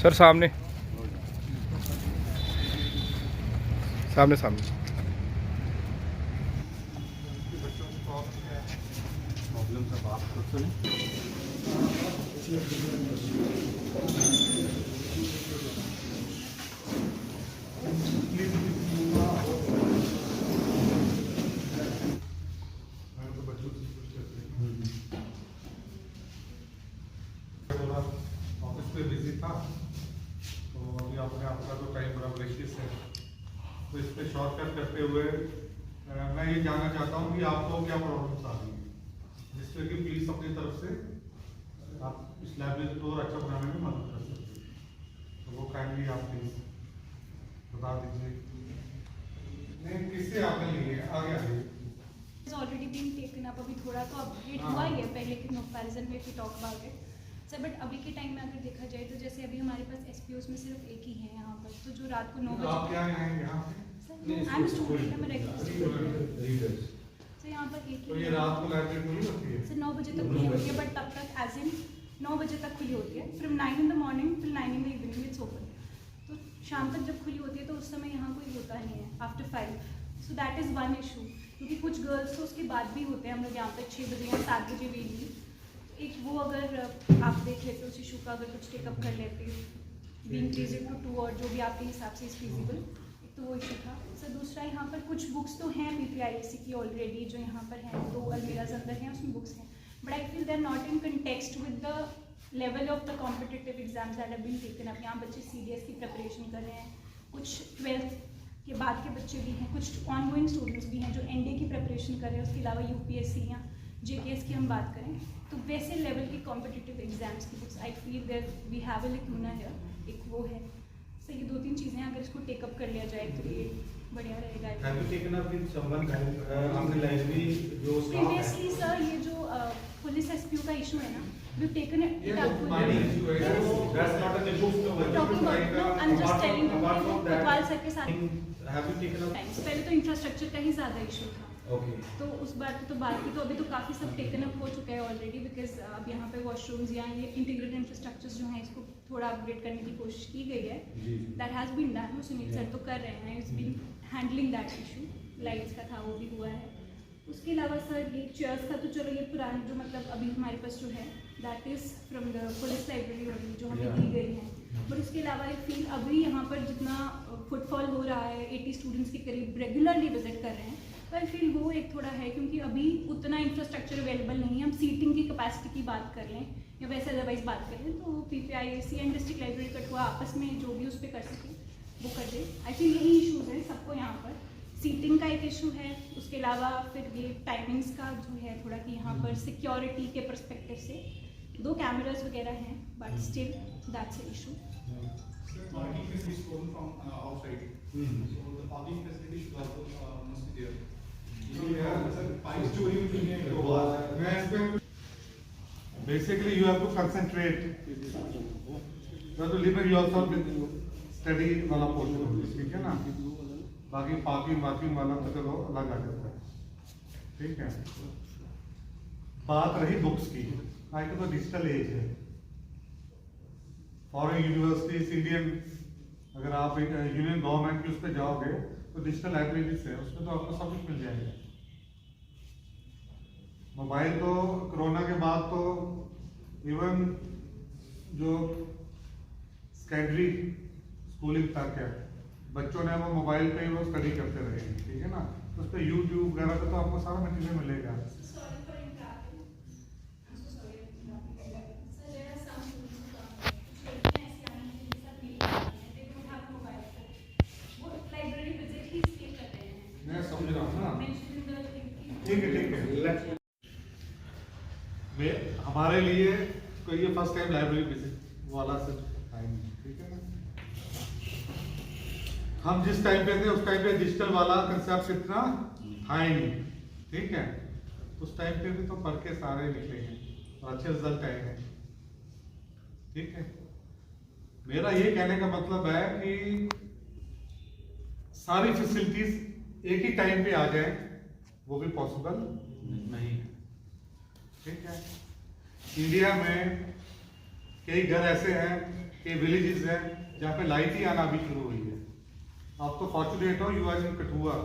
Sir सामने सामने सामने। प्रॉब्लम सब आप खुद सुने। ऑफिस में बिजी था तो अभी आपका तो टाइम बड़ा प्रेशियस है, तो इस पर शॉर्टकट करते हुए मैं ये जानना चाहता हूँ कि आपको क्या प्रॉब्लम्स आ रही है, जिससे कि प्लीज अपनी तरफ से आप इस लाइब्रेरी को और अच्छा बनाने में मदद कर सकते हैं। तो वो काइंडली आप प्लीज बता दीजिए। नहीं, किससे आपने लिए आगे आगे already been taken up, अभी थोड़ा तो अपडेट हुआ ही है पहले के कंपैरिजन में, if we talk about it sir. But अभी के टाइम में अगर देखा जाए तो जैसे अभी हमारे पास एसपीओस में सिर्फ एक ही है यहाँ पर, तो जो रात को 9 बजे आप क्या हैं यहाँ पे? आई एम स्टूडेंट, मैं रेगुलर सर यहाँ पर एक तो ही ये रात को लाइब्रेरी खुली होती है? सर 9 बजे तक खुली होती है, बट तब तक एज इन 9 बजे तक खुली होती है, from 9 in the morning till 9 in the evening it's open. तो शाम तक जब खुली होती है तो उस समय यहाँ कोई होता नहीं है after 5, so that is one issue. क्योंकि कुछ गर्ल्स तो उसके बाद भी होते हैं हम लोग यहाँ पर 6 बजे या 7 बजे भी नहीं। एक वो अगर आप देख लेते उस इशू का, अगर कुछ टेकअप कर लेते भी इंक्रीज इट टू 2 और जो भी आपके हिसाब से इज फिजिबल, एक तो वो इशू था सर। दूसरा यहाँ पर कुछ बुक्स तो हैं PPIAC की ऑलरेडी जो यहाँ पर हैं, 2 अलमीराज अंदर हैं, उसमें बुक्स हैं, but I feel they are not in context with the level of the competitive exams that have been taken up. यहाँ बच्चे CDS की प्रिपरेशन कर रहे हैं, कुछ 12th के बाद के बच्चे भी हैं, कुछ ऑनगोइंग स्टूडेंट्स भी हैं जो ND की प्रिपरेशन कर रहे हैं, उसके अलावा UPSC या JKS की हम बात करें तो वैसे लेवल की कॉम्पिटिटिव एग्जाम्स की books I feel that we have a lacuna here, एक वो है सर। ये 2-3 चीज़ें हैं, अगर इसको टेकअप कर लिया जाए तो ये बढ़िया रहेगा। Have you taken up with someone आपने लाइब्रेरी जो स्टाफ है? प्रीवियसली सर ये जो पुलिस SPO का इशू है ना, we taken it up with That's not an issue. Talking about, no I am just telling you कि वो कोतवाल सर के साथ Have you taken up? Times पहले तो इंफ्रास्ट्रक्चर का ही ज़्यादा इशू था। Okay. तो उस बार तो बाकी तो अभी तो काफ़ी सब टेकन अप हो चुका है ऑलरेडी, बिकॉज अब यहाँ पे वॉशरूम्स या ये इंटीग्रेटेड इंफ्रास्ट्रक्चर्स जो हैं इसको थोड़ा अपग्रेड करने की कोशिश की गई है। That has been done, Sunil sir तो कर रहे हैं, it's been handling that issue. Lights का था वो भी हुआ है। उसके अलावा सर ये चेयर्स का तो चलो ये पुरानी जो मतलब अभी हमारे पास जो है that is from the police library वाली जो हमें दी गई हैं, बट उसके अलावा आई फील अभी यहाँ पर जितना फुटफॉल हो रहा है 80 स्टूडेंट्स के करीब रेगुलरली विजिट कर रहे हैं, तो आई फील वो एक थोड़ा है, क्योंकि अभी उतना इंफ्रास्ट्रक्चर अवेलेबल नहीं है। हम सीटिंग की कैपेसिटी की बात कर लें या वैसे अदरवाइज बात कर लें तो PPIAC and district library Kathua आपस में जो भी उस पर कर सके वो कर दे। आई फील यही इशूज़ हैं सबको यहाँ पर, सीटिंग का एक इशू है, उसके अलावा फिर ये टाइमिंग्स का जो है थोड़ा कि यहाँ पर सिक्योरिटी के परस्पेक्टिव से 2 कैमरास वगैरह हैं, but still that's a issue. Parking facility is stolen from outside. So the parking facility should also must be there. So yeah, sir, 5 story building. Basically, you have to concentrate. You have to limit yourself with study वाला portion, ठीक है ना? बाकी parking वाला तो चलो अलग आ जाता है, ठीक है? बात रही बुक्स की, आज तो डिजिटल एज है। फॉरेन यूनिवर्सिटीज, इंडियन, अगर आप एक यूनियन गवर्नमेंट की उस पर जाओगे तो डिजिटल लाइब्रेरीज है, उसमें तो आपको सब कुछ मिल जाएगा। मोबाइल तो कोरोना के बाद तो इवन जो सेकेंडरी स्कूलिंग तक है बच्चों ने वो मोबाइल पे ही वो स्टडी करते रहे, ठीक है ना? उस पर यूट्यूब वगैरह पे तो आपको सारा मटेरियल मिलेगा। मैं समझ रहा हूँ ना, ठीक है। हमारे लिए कोई ये फर्स्ट टाइम लाइब्रेरी विजिट वाला से टाइम, ठीक है ना? हम जिस टाइम पे थे उस टाइम पे डिजिटल वाला कंसेप्ट इतना था ही नहीं, ठीक है? उस टाइम पे भी तो पढ़ के सारे निकले हैं और अच्छे रिजल्ट आए हैं, ठीक है? मेरा ये कहने का मतलब है कि सारी फैसिलिटीज एक ही टाइम पे आ जाए, वो भी पॉसिबल नहीं है, ठीक है? इंडिया में कई घर ऐसे हैं के विलेजेस हैं जहाँ पे लाइट ही आना अभी शुरू हुई है। आप तो फॉर्चुनेट हो, you are in Kathua.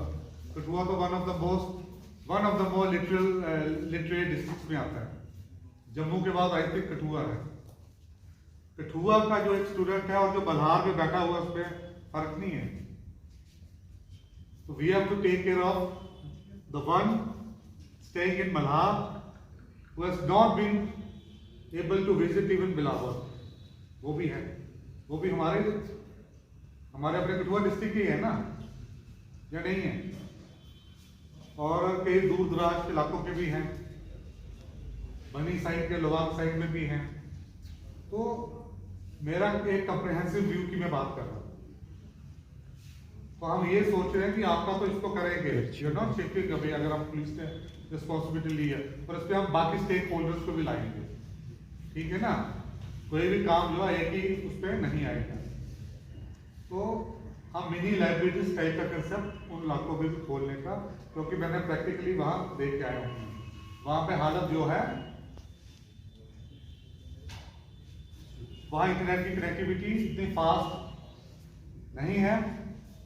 Kathua तो one of the more literate districts में आता है। जम्मू के बाद आई थिंक कठुआ है। कठुआ का जो एक स्टूडेंट है और जो बल्हार में बैठा हुआ है उस पर फर्क नहीं है। तो we have to take care of the one staying in Malhar who has not been able to visit even Bilawal। वो भी है, वो भी हमारे अपने कठुआ डिस्ट्रिक्ट ही है ना, या नहीं है? और कई दूर दराज के इलाकों के भी हैं, बनी साइड के, लोवांग साइड में भी हैं। तो मेरा एक कंप्रहेंसिव व्यू की मैं बात कर रहा हूँ। तो हम ये सोच रहे हैं कि आपका तो इसको करेंगे, यू नॉट शिफ्टिंग अभी, अगर हम पुलिस ने रिस्पॉन्सिबिलिटी ली है, और इस पर हम बाकी स्टेक होल्डर्स को भी लाएंगे, ठीक है ना? कोई भी काम जो है एक ही उस पर नहीं आएगा। तो हम मिनी लाइब्रेरीज टाइप का कंसेप्ट उन इलाकों में भी खोलने का, क्योंकि मैंने प्रैक्टिकली वहाँ देख के आया हूँ। वहाँ पे हालत जो है, वहाँ इंटरनेट की कनेक्टिविटी इतनी फास्ट नहीं है,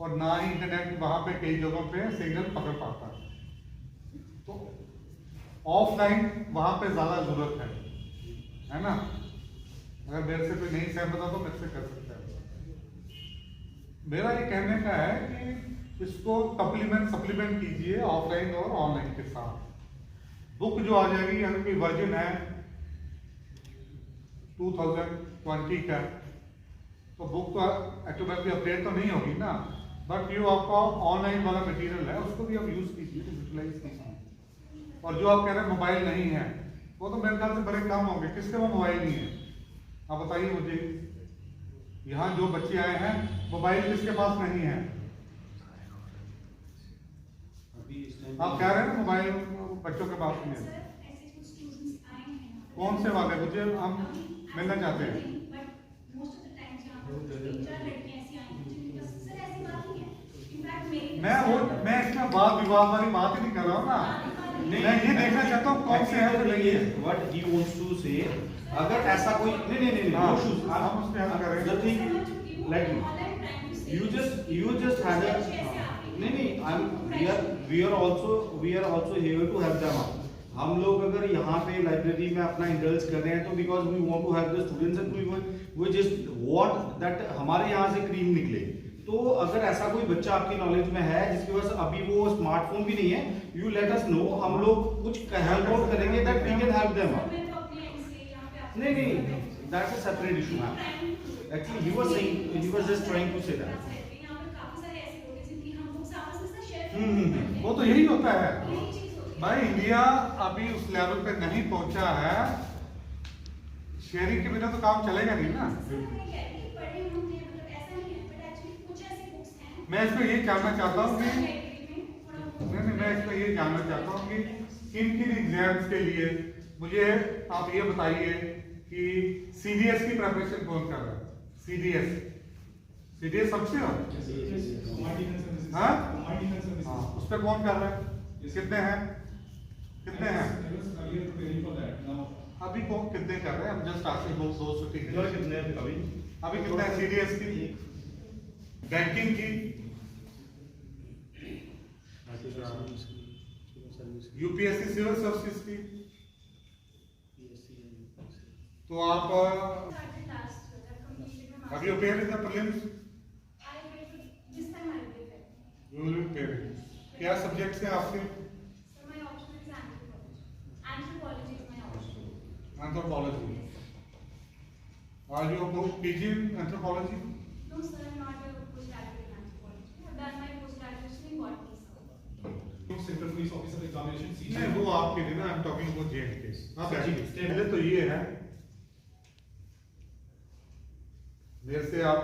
और ना ही इंटरनेट वहाँ पे कई जगहों पे सिग्नल पकड़ पाता है। तो ऑफलाइन वहाँ पे ज़्यादा ज़रूरत है ना? अगर मेरे से कोई नहीं सहमत हो तो मेरे से कर सकता है। मेरा ये कहने का है कि इसको सप्लीमेंट कीजिए ऑफलाइन और ऑनलाइन के साथ। बुक जो आ जाएगी, अगर कोई वर्जन है 2020 का, तो बुक तो ऑटोमेटिकली अपडेट तो नहीं होगी ना, बट जो आपका ऑनलाइन वाला मटेरियल है उसको भी आप यूज कीजिए, यूटिलाइज कीजिए। और जो आप कह रहे हैं मोबाइल नहीं है, वो तो मेरे ख्याल से बड़े कम होंगे। किसके पास मोबाइल नहीं है? आप बताइए मुझे। यहाँ जो बच्चे आए हैं, मोबाइल किसके पास नहीं है? आप कह रहे हैं ना मोबाइल बच्चों के पास नहीं है। कौन से वाले? मुझे हम मिलना चाहते हैं। मैं इसमें वाद विवाद वाली बात ही नहीं कर रहा हूँ ना। मैं ये देखना चाहता हूँ कौन से है नहीं है। What he wants to say, अगर ऐसा कोई नहीं हाँ, no issues, हम उसमें हल कर रहे हैं। the thing like you just had a नहीं we are also here to help them out। हम लोग अगर यहाँ पे लाइब्रेरी में अपना इंडल्ज कर रहे हैं तो because we want to have the students and we just want that हमारे यहाँ से क्रीम निकले। तो अगर ऐसा कोई बच्चा आपकी नॉलेज में है जिसके पास अभी वो स्मार्टफोन भी नहीं है, यू लेट अस नो, हम लोग कुछ हेल्प आउट करेंगे that we can help them. नहीं that's a separate issue ma'am. Actually he was just trying to say that. वो तो यही होता है भाई। इंडिया अभी उस लेवल पे नहीं पहुंचा है, शेयरिंग के बिना तो काम चलेगा नहीं ना। मैं इसमें ये जानना चाहता हूँ कि मैं इसमें ये जानना चाहता हूँ कि किन एग्जाम्स के लिए मुझे आप ये बताइए कि सीडीएस की प्रिपरेशन कौन कर रहा है? सीडीएस समझते हो? हाँ, उस पर कौन कर रहा है? कितने हैं? अभी कौन कितने कर रहे हैं? हम जस्ट आस्किंग दो कितने अभी कितने हैं सीडीएस की, बैंकिंग की, यूपीएससी सिविल सर्विसेज की? तो आप अभी prepare in the prelims? You will be preparing. क्या सब्जेक्ट्स हैं आपके? Anthropology. Are you a PG in anthropology? No sir, I'm not a postgraduate in anthropology. I've done my postgraduation in botany sir. Central Police Officer examination CG। नहीं, वो आपके लिए ना, I'm talking about JNK। आप पहले तो ये है, मेरे से आप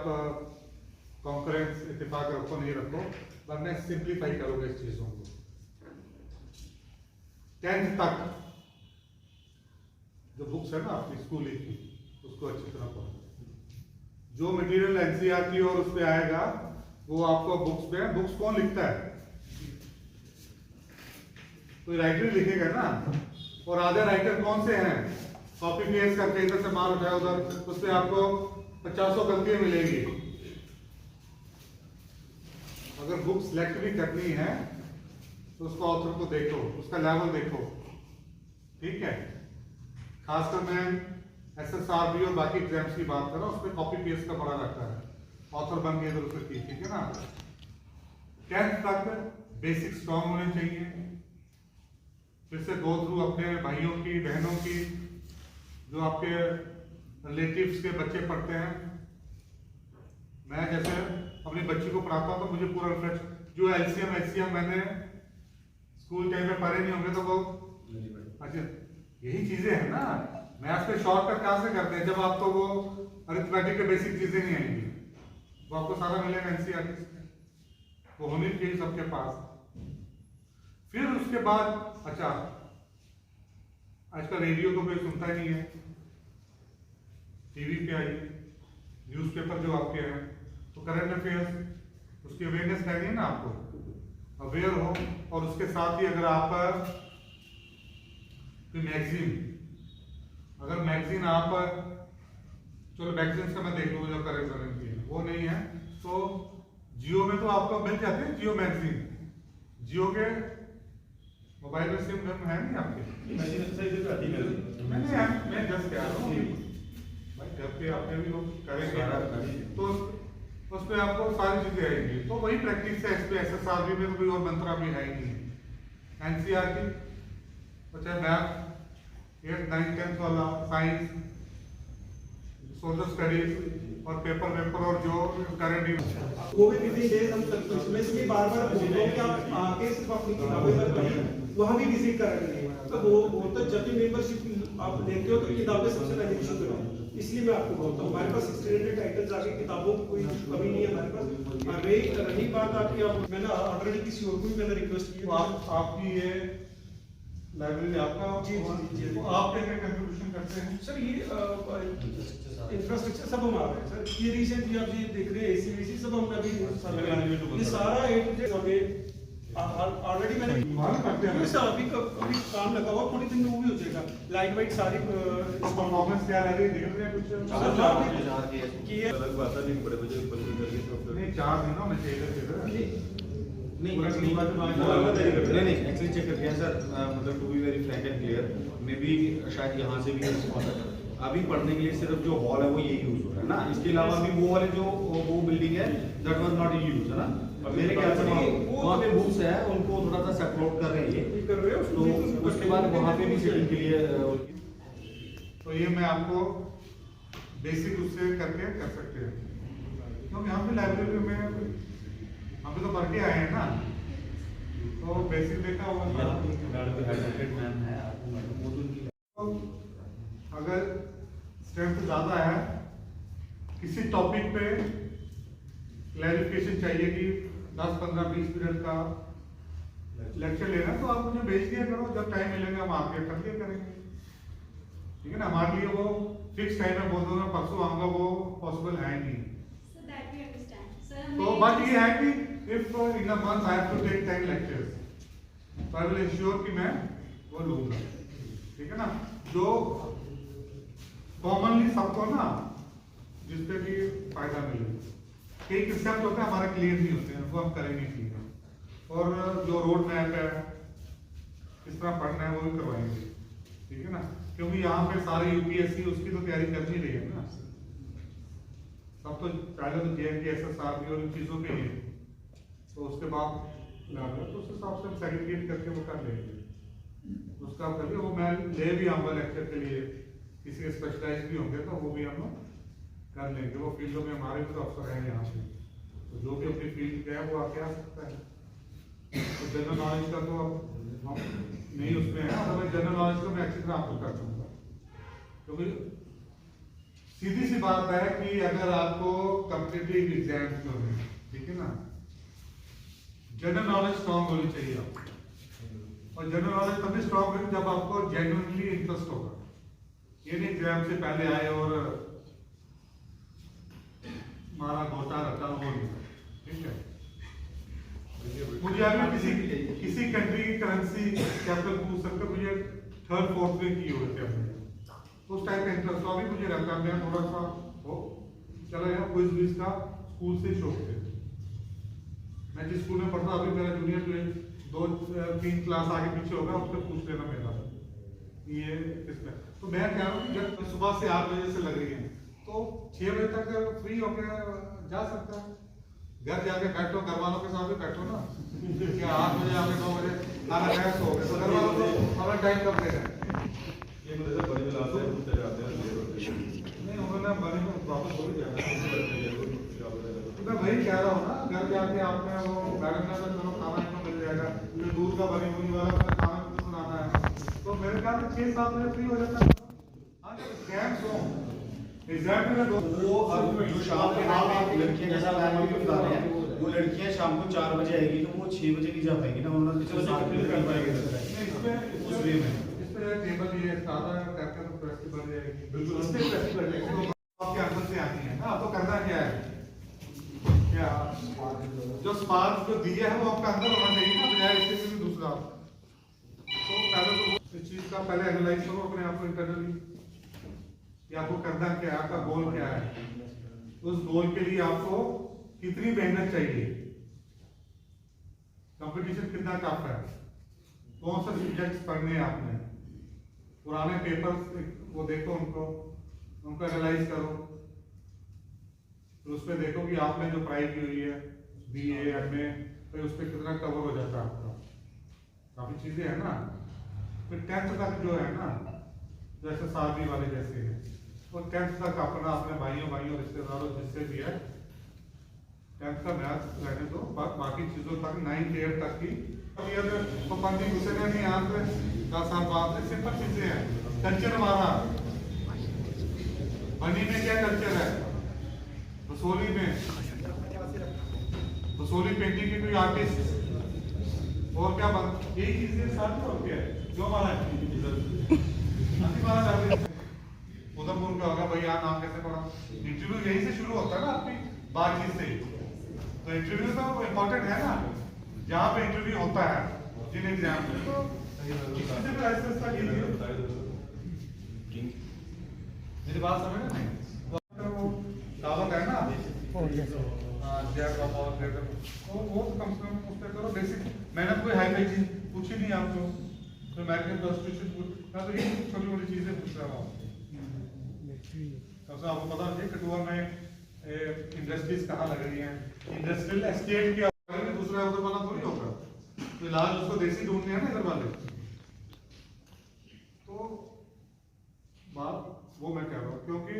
कॉन्करेंस इत्तेफाक रखो नहीं रखो, वरना सिंप्लीफाई करोगे इस चीजों को। 10th तक जो बुक्स है ना आपकी स्कूल की, उसको अच्छी तरह पढ़ो। जो मटेरियल एनसीईआरटी और उस पे आएगा वो आपको बुक्स पे, बुक्स कौन लिखता है? कोई राइटर लिखेगा ना। और आधे राइटर कौन से हैं? कॉपी पेस्ट करके इधर से माल उठाया उधर, उस पे आपको 50 गलतियां मिलेगी। अगर बुक सिलेक्ट भी करनी है तो उसका ऑथर को देखो, उसका लेवल देखो, ठीक है। खासकर मैं SSRB और बाकी एग्जाम्स की बात कर रहा हूँ, उसमें कॉपी पेस्ट का बड़ा रहता है, ऑथर बन गए तो उसको ठीक है ना। 10th तक बेसिक स्ट्रॉन्ग होने चाहिए, फिर से गो थ्रू अपने भाइयों की बहनों की, जो आपके रिलेटिव्स के बच्चे पढ़ते हैं। मैं जैसे अपनी बच्ची को पढ़ाता हूँ तो मुझे पूरा रिफ्रेश, जो LCM HCM मैंने स्कूल टाइम में पढ़े नहीं होंगे तो वो अच्छा यही चीजें हैं ना। मैथ्स पे शॉर्टकट कहाँ से करते हैं जब आपको वो अरिथमेटिक के बेसिक चीजें नहीं आएंगी, वो आपको सारा मिलेगा NCERT में, वो होनी चाहिए सबके पास। फिर उसके बाद अच्छा आजकल रेडियो तो कोई सुनता ही नहीं है, टीवी पे आई, न्यूज़पेपर जो आपके हैं, तो करंट अफेयर्स उसकी अवेयरनेस करनी है ना, आपको अवेयर हो। और उसके साथ ही अगर आप मैगजीन, अगर मैगजीन आप चलो मैगजीन का मैं देख लूँ जो करेंट की है वो नहीं है तो जियो में तो आपको मिल जाते हैं जियो मैगजीन। जियो के मोबाइल में सिम है नहीं आपके? मैं जस्ट कह रहा हूँ भाई घर पे आपने भी लोग करेंगे तो उस पर आपको सारी चीजें आएंगी। तो वही प्रैक्टिस है, इस पे SSRB में तो कोई और मंत्रा भी है ही नहीं। NCERT अच्छा मैथ 8th 9th 10th वाला, साइंस, सोशल स्टडीज और पेपर और जो करंट वो भी विजिट डेज हम इसमें से भी बार-बार बोल रहे हैं कि आप आके सिर्फ अपनी किताबें मत पढ़िए, वहाँ भी विजिट कर रहे हैं। तो वो तो जब भी मेंबरशिप आप लेते हो तो किताबें सबसे पहले इशू कराओ, इसलिए मैं आपको बोलता हूँ। हमारे पास 1600 टाइटल्स आके किताबों की कोई कमी नहीं है हमारे पास। रही बात आपकी, आप मैंने ऑलरेडी किसी और को भी मैंने रिक्वेस्ट की, आपकी ये लाइब्रेरी आपका जी जी जी तो आप क्या क्या कंट्रीब्यूशन करते हैं? सर ये इंफ्रास्ट्रक्चर सब हम आ रहे हैं सर। ये रिसेंटली आप ये देख रहे हैं ACVC सब हम अभी ये सारा A to Z हमें ऑलरेडी मैंने ये सर अभी काम लगा हुआ, थोड़ी दिन में वो भी हो जाएगा। लाइट वाइट सारी परफॉर्मेंस क्या रह रही है देख रहे हैं कुछ? कि ये अलग बात है, नहीं बड़े बजे बंद करके सब नहीं 4 दिनों में चाहिए नहीं एक्चुअली चेक कर दिया सर, मतलब to be very frank and clear, maybe शायद यहाँ से भी अभी पढ़ने के लिए सिर्फ जो हॉल है वो यही यूज हो रहा है ना, इसके अलावा भी वो वाले जो वो बिल्डिंग है दैट वाज नॉट यूज है ना। मेरे ख्याल से वहाँ पे बुक्स है उनको थोड़ा सा सेपरेट कर रहे हैं ये कर रहे हो, तो उसके बाद वहाँ पे भी सिटिंग के लिए तो ये मैं आपको बेसिक उससे करके कर सकते हैं, क्योंकि यहाँ पे लाइब्रेरी में हम तो पढ़ के आए हैं ना, तो बेसिक देखा होगा। अगर स्ट्रेंथ ज्यादा है किसी टॉपिक पे क्लैरिफिकेशन चाहिए कि 10, 15, 20 मिनट का लेक्चर लेना तो आप मुझे भेज दिया करो, जब टाइम मिलेगा हम आपके कर दिया करेंगे, ठीक है ना। हमारे लिए वो फिक्स टाइम में बोल दो मैं परसों आऊंगा, वो पॉसिबल है नहीं। तो बात ये है कि if in a month I have to take 10 lectures, तो आई विल इंश्योर कि मैं वो लूंगा, ठीक है ना। जो कॉमनली सबको ना जिसपे भी फायदा मिले, कई कंसेप्ट होते हैं हमारे क्लियर नहीं होते हैं, वो हम करेंगे क्लियर। और जो रोड मैप है किस तरह पढ़ना है वो भी करवाएंगे, ठीक है ना, क्योंकि यहाँ पे सारे UPSC उसकी तो तैयारी कर ही रही है ना, सब तो पहले तो JNK SSRB और इन चीजों पे ही है, तो उसके बाद तो उस हिसाब से हम सेग्रीगेट करके वो कर लेंगे, उसका आप करिए। वो मैं ले भी आऊंगा लेक्चर के लिए, किसी के स्पेशलाइज भी होंगे तो वो भी हम लोग कर लेंगे। वो फील्डों में हमारे भी तो अफसर हैं यहाँ पे, तो जो भी अपनी फील्ड पे है वो आके आ सकता है। तो जनरल नॉलेज का तो हम नहीं उसमें है, अगर जनरल नॉलेज को मैं अच्छी तरह आपको कर दूंगा, क्योंकि सीधी सी बात है कि अगर आपको कॉम्पिटिटिव एग्जाम्स जो है, ठीक है ना, जनरल नॉलेज स्ट्रॉन्ग होनी चाहिए आपको, और जनरल नॉलेज तभी स्ट्रॉन्ग है जब आपको जेन्युइनली इंटरेस्ट होगा। ये नहीं एग्जाम से पहले आए और मारा घोटा रटा वो नहीं, ठीक है। मुझे अभी किसी कंट्री की करेंसी कैपिटल पूछ सकते, मुझे 3rd 4th में किए हुए थे हमने, उस टाइप का इंटरेस्ट अभी मुझे रहता है, मैं थोड़ा सा हो चला गया क्विज विज का स्कूल से शौक थे। मैं जिस स्कूल में पढ़ता अभी मेरा जूनियर जो 2-3 क्लास आगे पीछे होगा उससे पूछ लेना मेरा ये किसमें। तो मैं कह रहा हूँ कि जब सुबह से 8 बजे से लग रही है तो 6 बजे तक फ्री होकर जा सकता है। घर जाके बैठो, घर वालों के साथ भी बैठो ना। क्या 8 बजे आके 9 बजे खाना खाया सो गए, तो घर वालों को हमारा टाइम कब दे रहे हैं? ये मतलब सर बड़ी क्लास है, कुछ जाते हैं नहीं, उन्होंने बड़ी में वापस हो ही जाएगा। मैं वही कह रहा हूँ ना, घर जाके आपने वो मैडम ने अगर चलो खाना इनको मिल जाएगा, फिर दूध का बनी बुनी वाला अपना खाना कुछ बनाना है, तो मेरे ख्याल में 6-7 बजे फ्री हो जाता है। हाँ, एग्जाम्स हो, एग्जाम में वो अब जो शाम के टाइम में लड़कियां जैसा मैम अभी बता रहे हैं, वो लड़कियां शाम को 4 बजे आएगी तो वो 6 बजे नहीं जा पाएगी ना, उन्होंने चलो 7 बजे कर पाएंगे उस वे में। इस पे टेबल ये सादा करके तो प्रेस बन जाएगी, बिल्कुल इस पे प्रेस बन जाएगी। तो आपके अंदर से आती है ना, आपको करना क्या है, क्या जो स्पार्क जो दिया है वो आपका अंदर होना चाहिए ना, बजाय इसके भी दूसरा। तो पहले तो इस चीज का पहले एनालाइज करो अपने आप को इंटरनली कि आपको करना क्या है, आपका गोल क्या है, उस गोल के लिए आपको कितनी मेहनत चाहिए, कंपटीशन कितना टफ है, कौन सा सब्जेक्ट्स पढ़ने हैं आपने, पुराने पेपर्स वो देखो, उनको एनालाइज करो, तो उस पर देखो कि आपने जो पढ़ाई की हुई है BA MA, तो उस पर कितना कवर हो जाता है आपका, काफी चीजें हैं ना। फिर 10th तक जो है ना, जैसे शादी वाले जैसे हैं, तो 10th तक अपना अपने भाइयों रिश्तेदारों जिससे भी है 10th का मैथ रहने दो, बाकी चीजों तक 9th 8th तक की अभी अगर तो पंडित घुसे नहीं यहाँ पे 10 साल बाद से सिंपल चीजें हैं। कल्चर हमारा बनी में क्या कल्चर है, रसोली में रसोली पेंटिंग के कोई आर्टिस्ट और क्या बात, यही चीजें साथ और क्या है जो हमारा उधमपुर का होगा भाई यहाँ नाम कैसे पढ़ा, इंटरव्यू यही से शुरू होता है ना आपकी बातचीत से। तो इंटरव्यू तो इम्पोर्टेंट है ना, जहाँ पे इंटरव्यू होता है जिन एग्जाम में, तो मेरी बात समझ रहे हैं? वो दावत है ना वो तो कम से कम उस पर करो बेसिक। मैंने कोई हाई फाई चीज पूछी नहीं आपको, तो अमेरिकन कॉन्स्टिट्यूशन मैं तो यही छोटी मोटी चीजें पूछ रहा हूँ। सबसे आपको पता है कठुआ में इंडस्ट्रीज कहाँ लग रही हैं, इंडस्ट्रियल एस्टेट की दूसरा उधर वाला थोड़ी होगा, तो इलाज उसको देसी ढूंढने हैं ना इधर वाले। तो बात वो मैं कह रहा हूँ, क्योंकि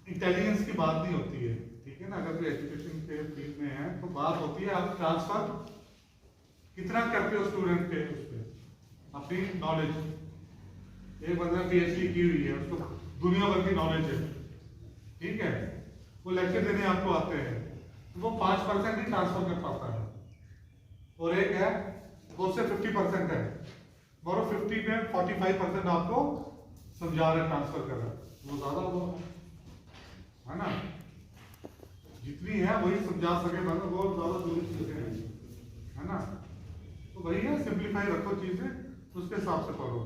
इंटेलिजेंस की बात नहीं होती है, ठीक है ना। अगर कोई एजुकेशन के फील्ड में है तो बात होती है आप ट्रांसफर कितना करते हो स्टूडेंट के उस पर अपनी नॉलेज। एक बंदा PhD की हुई है, उसको दुनिया भर की नॉलेज है, ठीक है, वो लेक्चर देने आपको आते हैं, तो वो 5% ही ट्रांसफर कर पाता है, और एक है वो उससे 50% है, और 50 में 45% आपको समझा रहे ट्रांसफर कर रहा है, वो ज्यादा वो है ना, जितनी है वही समझा सके, मतलब वो ज्यादा दूरी चीजें हैं, है ना। तो वही है, सिंप्लीफाई रखो चीजें, उसके हिसाब से पढ़ो।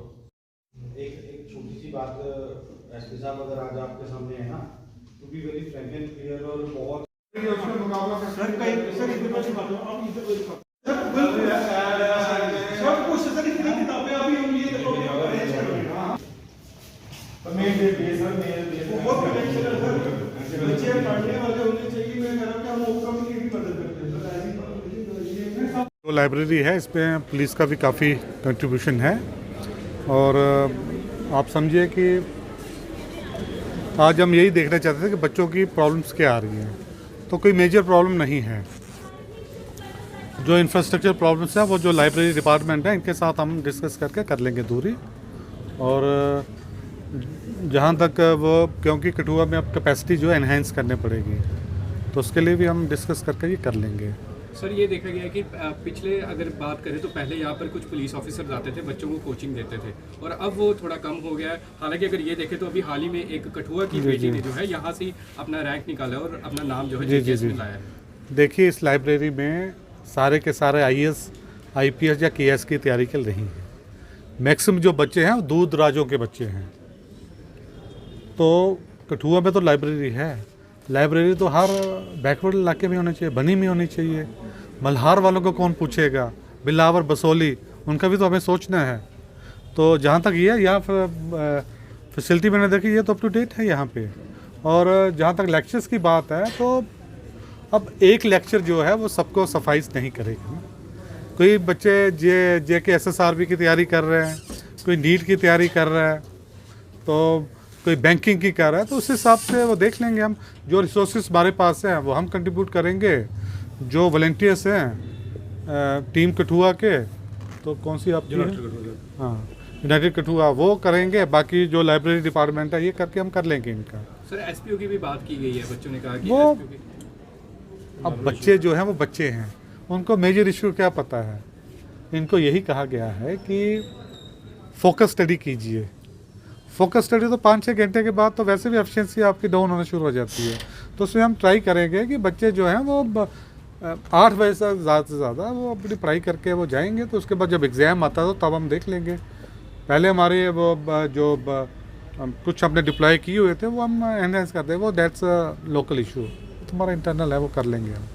एक छोटी सी बात एसपी साहब अगर आज आपके सामने है ना, तो B very frank and clear, और बहुत उसमें मुकाबला सर कई सर एक बात बात आप इधर सब कुछ सर इतनी किताबें अभी हम ये अरेंज कर रहे हैं। बहुत कनेक्शन है सर, बच्चे पढ़ने वाले होने चाहिए। मैं कह रहा हूँ कि हम ओपन की भी मदद करते हैं सर। जो लाइब्रेरी है इसमें पुलिस का भी काफ़ी कंट्रीब्यूशन है, और आप समझिए कि आज हम यही देखना चाहते थे कि बच्चों की प्रॉब्लम्स क्या आ रही हैं, तो कोई मेजर प्रॉब्लम नहीं है। जो इंफ्रास्ट्रक्चर प्रॉब्लम्स हैं वो जो लाइब्रेरी डिपार्टमेंट है इनके साथ हम डिस्कस करके कर लेंगे दूरी, और जहाँ तक वो, क्योंकि कठुआ में अब कैपेसिटी जो है एनहेंस करने पड़ेगी, तो उसके लिए भी हम डिस्कस करके ये कर लेंगे। सर ये देखा गया है कि पिछले अगर बात करें तो पहले यहाँ पर कुछ पुलिस ऑफिसर आते थे, बच्चों को कोचिंग देते थे, और अब वो थोड़ा कम हो गया है। हालांकि अगर ये देखें तो अभी हाल ही में एक कठुआ की बेटी ने जो है यहाँ से अपना रैंक निकाला और अपना नाम जो है जीजीएस में लाया है। देखिए, इस लाइब्रेरी में सारे के सारे IAS IPS या KS की तैयारी कर रही हैं। मैक्सिमम जो बच्चे हैं वो दूर दराजों के बच्चे हैं, तो कठुआ में तो लाइब्रेरी है, लाइब्रेरी तो हर बैकवर्ड इलाके में होनी चाहिए, बनी में होनी चाहिए। मल्हार वालों को कौन पूछेगा, बिलावर, बसोली, उनका भी तो हमें सोचना है। तो जहाँ तक ये है, यहाँ फैसिलिटी मैंने देखी, ये तो अप टू डेट है यहाँ पे। और जहाँ तक लेक्चर्स की बात है, तो अब एक लेक्चर जो है वो सबको सफाइस नहीं करेगा। कोई बच्चे JK SSRB की तैयारी कर रहे हैं, कोई नीट की तैयारी कर रहा है, तो कोई बैंकिंग की कर रहा है, तो उस हिसाब से वो देख लेंगे हम। जो रिसोर्सेज हमारे पास हैं वो हम कंट्रीब्यूट करेंगे। जो वॉलंटियर्स हैं टीम कठुआ के, तो कौन सी आपकी है? हाँ, यूनाइटेड कठुआ, वो करेंगे। बाकी जो लाइब्रेरी डिपार्टमेंट है, ये करके हम कर लेंगे इनका। सर SPO की भी बात की गई है, बच्चों ने कहा कि वो SPO की अब बच्चे जो हैं वो बच्चे हैं, उनको मेजर इशू क्या पता है। इनको यही कहा गया है कि फोकस स्टडी कीजिए। फोकस स्टडी तो 5-6 घंटे के बाद तो वैसे भी एफिशिएंसी आपकी डाउन होना शुरू हो जाती है। तो उसमें हम ट्राई करेंगे कि बच्चे जो हैं वो 8 बजे से ज़्यादा वो अपनी पढ़ाई करके वो जाएंगे। तो उसके बाद जब एग्ज़ाम आता है तो तब हम देख लेंगे। पहले हमारे वो जो कुछ हमने डिप्लॉय किए हुए थे वो हम एनहेंस करते हैं, वो दैट्स लोकल इशू, तुम्हारा इंटरनल है, वो कर लेंगे हम।